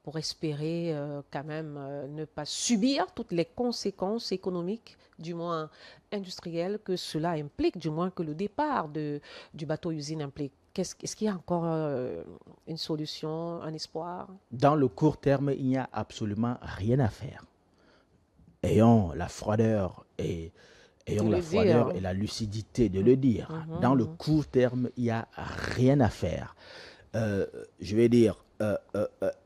pour espérer quand même ne pas subir toutes les conséquences économiques, du moins industrielles, que cela implique, du moins que le départ du bateau-usine implique? Est-ce qu'il y a encore une solution, un espoir? Dans le court terme, il n'y a absolument rien à faire. Ayons la froideur et la lucidité de le dire. Dans le court terme, il n'y a rien à faire. Je vais dire,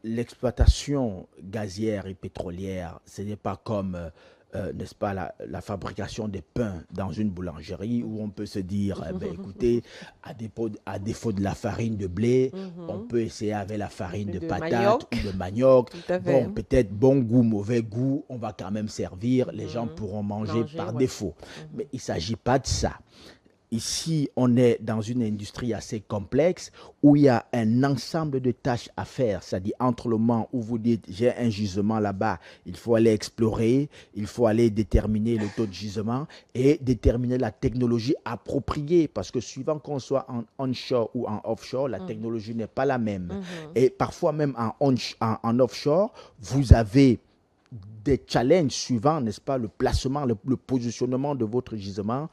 l'exploitation gazière et pétrolière, ce n'est pas comme, n'est-ce pas, la fabrication des pains dans une boulangerie où on peut se dire, écoutez, à défaut de la farine de blé, on peut essayer avec la farine de patate ou de manioc. Bon, peut-être bon goût, mauvais goût, on va quand même servir, les gens pourront manger par défaut. Mais il ne s'agit pas de ça. Ici, on est dans une industrie assez complexe où il y a un ensemble de tâches à faire. C'est-à-dire entre le moment où vous dites j'ai un gisement là-bas, il faut aller explorer, il faut aller déterminer le taux de gisement et déterminer la technologie appropriée. Parce que suivant qu'on soit en onshore ou en offshore, la technologie n'est pas la même. Et parfois même en offshore, vous avez des challenges suivant, n'est-ce pas, le placement, le positionnement de votre gisement.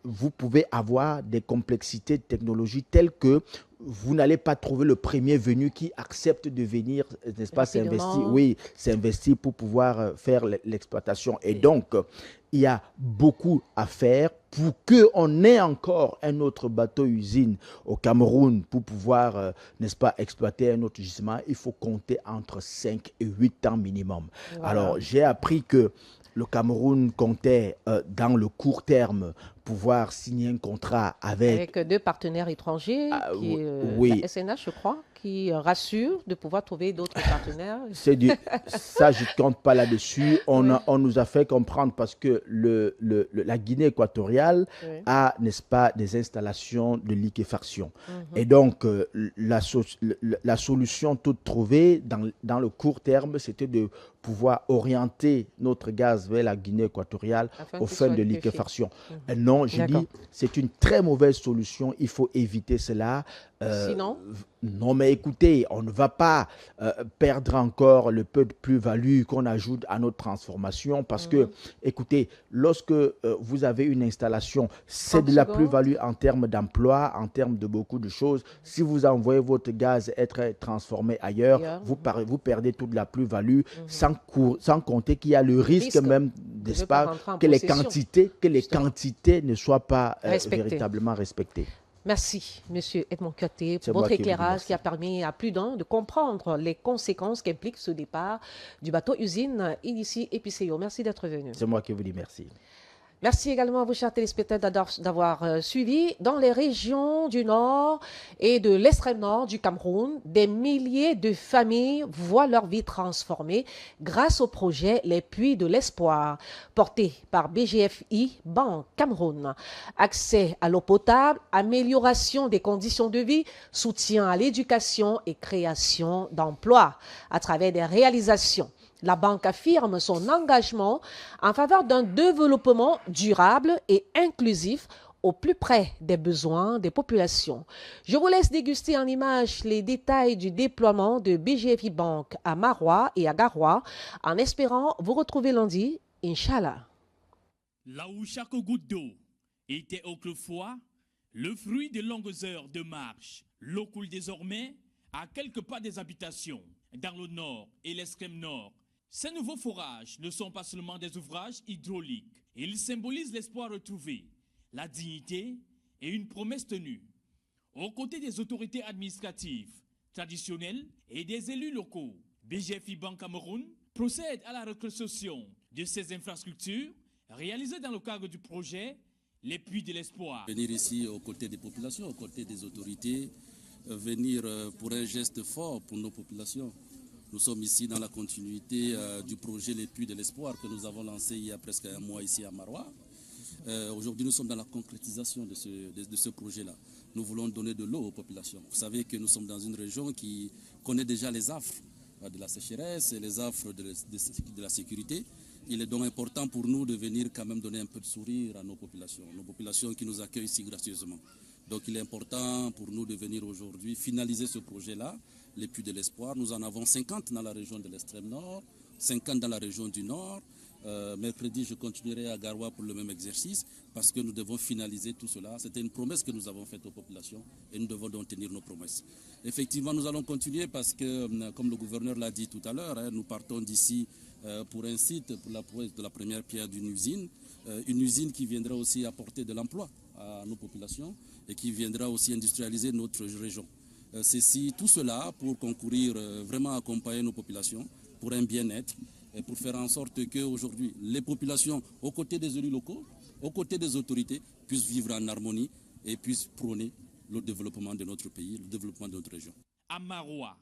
Vous pouvez avoir des complexités de technologie telles que vous n'allez pas trouver le premier venu qui accepte de venir, n'est-ce pas, s'investir pour pouvoir faire l'exploitation. Et donc, il y a beaucoup à faire pour qu'on ait encore un autre bateau-usine au Cameroun pour pouvoir, n'est-ce pas, exploiter un autre gisement. Il faut compter entre 5 et 8 ans minimum. Voilà. Alors, j'ai appris que le Cameroun comptait, dans le court terme, pouvoir signer un contrat avec 2 partenaires étrangers, la SNH, je crois, qui rassure de pouvoir trouver d'autres partenaires. Ça, je ne compte pas là-dessus. On nous a fait comprendre parce que la Guinée équatoriale a, n'est-ce pas, des installations de liquéfaction. Et donc, la solution toute trouvée dans le court terme, c'était de pouvoir orienter notre gaz vers la Guinée équatoriale aux fins de liquéfaction. Non Non, je dis, c'est une très mauvaise solution. Il faut éviter cela. Sinon? Non, mais écoutez, on ne va pas perdre encore le peu de plus-value qu'on ajoute à notre transformation parce que, écoutez, lorsque vous avez une installation, c'est de la plus-value en termes d'emploi, en termes de beaucoup de choses. Si vous envoyez votre gaz être transformé ailleurs, vous perdez toute la plus-value sans compter qu'il y a le risque même, n'est-ce pas, que les quantités ne soient pas véritablement respectées. Merci, M. Edmond Kouyaté, pour votre éclairage qui a permis à plus d'un de comprendre les conséquences qu'implique ce départ du bateau-usine Inici Epicéo. Merci d'être venu. C'est moi qui vous dis merci. Merci également à vous, chers téléspectateurs, d'avoir suivi. Dans les régions du nord et de l'extrême nord du Cameroun, des milliers de familles voient leur vie transformée grâce au projet Les Puits de l'Espoir, porté par BGFI Banque Cameroun. Accès à l'eau potable, amélioration des conditions de vie, soutien à l'éducation et création d'emplois à travers des réalisations. La banque affirme son engagement en faveur d'un développement durable et inclusif au plus près des besoins des populations. Je vous laisse déguster en images les détails du déploiement de BGFI Bank à Maroua et à Garoua, en espérant vous retrouver lundi, Inch'Allah. Là où chaque goutte d'eau était autrefois le fruit de longues heures de marche, l'eau coule désormais à quelques pas des habitations, dans le nord et l'extrême nord. Ces nouveaux forages ne sont pas seulement des ouvrages hydrauliques. Ils symbolisent l'espoir retrouvé, la dignité et une promesse tenue. Aux côtés des autorités administratives, traditionnelles et des élus locaux, BGFI Banque Cameroun procède à la reconstruction de ces infrastructures réalisées dans le cadre du projet Les Puits de l'Espoir. Venir ici aux côtés des populations, aux côtés des autorités, venir pour un geste fort pour nos populations. Nous sommes ici dans la continuité du projet Les Puits de l'Espoir que nous avons lancé il y a presque un mois ici à Maroua. Aujourd'hui, nous sommes dans la concrétisation de ce projet-là. Nous voulons donner de l'eau aux populations. Vous savez que nous sommes dans une région qui connaît déjà les affres de la sécheresse et les affres de la sécurité. Il est donc important pour nous de venir quand même donner un peu de sourire à nos populations qui nous accueillent si gracieusement. Donc il est important pour nous de venir aujourd'hui finaliser ce projet-là, les Puits de l'Espoir. Nous en avons 50 dans la région de l'extrême nord, 50 dans la région du nord. Mercredi, je continuerai à Garoua pour le même exercice parce que nous devons finaliser tout cela. C'était une promesse que nous avons faite aux populations et nous devons donc tenir nos promesses. Effectivement, nous allons continuer parce que, comme le gouverneur l'a dit tout à l'heure, nous partons d'ici pour un site, pour la pose de la première pierre d'une usine qui viendra aussi apporter de l'emploi à nos populations et qui viendra aussi industrialiser notre région. Tout cela pour concourir, vraiment accompagner nos populations pour un bien-être et pour faire en sorte qu'aujourd'hui, les populations, aux côtés des élus locaux, aux côtés des autorités, puissent vivre en harmonie et puissent prôner le développement de notre pays, le développement de notre région. À Maroua,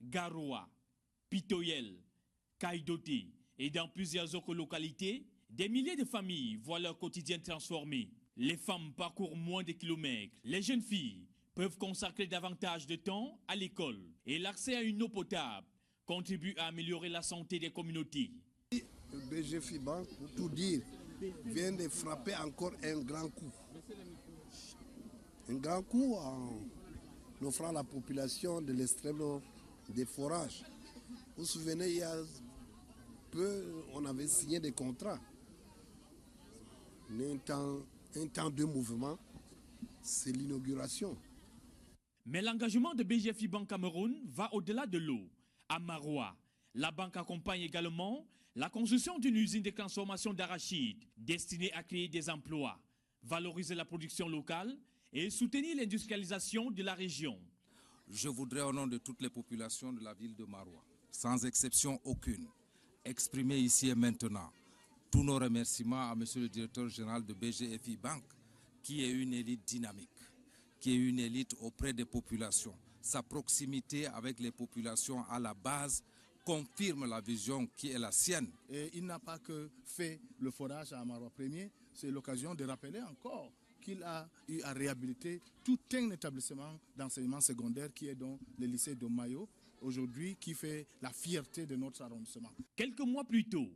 Garoua, Pitoyel, Kaïdoté et dans plusieurs autres localités, des milliers de familles voient leur quotidien transformé. Les femmes parcourent moins de kilomètres. Les jeunes filles peuvent consacrer davantage de temps à l'école. Et l'accès à une eau potable contribue à améliorer la santé des communautés. Le BGFI Bank, pour tout dire, vient de frapper encore un grand coup. Un grand coup en offrant à la population de l'extrême nord des forages. Vous vous souvenez, il y a peu, on avait signé des contrats. Un temps de mouvement, c'est l'inauguration. Mais l'engagement de BGFI Banque Cameroun va au-delà de l'eau. À Maroua, la banque accompagne également la construction d'une usine de transformation d'arachide destinée à créer des emplois, valoriser la production locale et soutenir l'industrialisation de la région. Je voudrais, au nom de toutes les populations de la ville de Maroua, sans exception aucune, exprimer ici et maintenant tous nos remerciements à monsieur le directeur général de BGFI Bank, qui est une élite dynamique, qui est une élite auprès des populations. Sa proximité avec les populations à la base confirme la vision qui est la sienne. Et il n'a pas que fait le forage à Maroua 1er, c'est l'occasion de rappeler encore qu'il a eu à réhabiliter tout un établissement d'enseignement secondaire qui est dans le lycée de Mayo, aujourd'hui qui fait la fierté de notre arrondissement. Quelques mois plus tôt,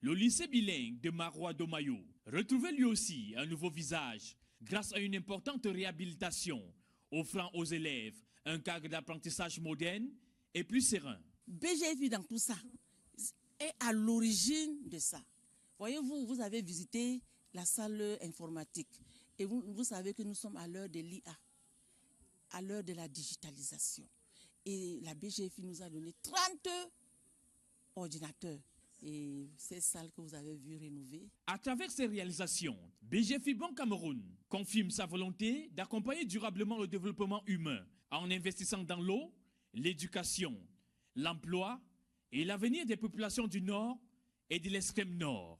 Le lycée bilingue de Maroua Domayo retrouvait lui aussi un nouveau visage grâce à une importante réhabilitation, offrant aux élèves un cadre d'apprentissage moderne et plus serein. BGFI dans tout ça est à l'origine de ça. Voyez-vous, vous avez visité la salle informatique et vous savez que nous sommes à l'heure de l'IA, à l'heure de la digitalisation. Et la BGFI nous a donné 30 ordinateurs. Et ces salles que vous avez vues rénovées. À travers ces réalisations, BGFI Banque Cameroun confirme sa volonté d'accompagner durablement le développement humain en investissant dans l'eau, l'éducation, l'emploi et l'avenir des populations du Nord et de l'extrême Nord.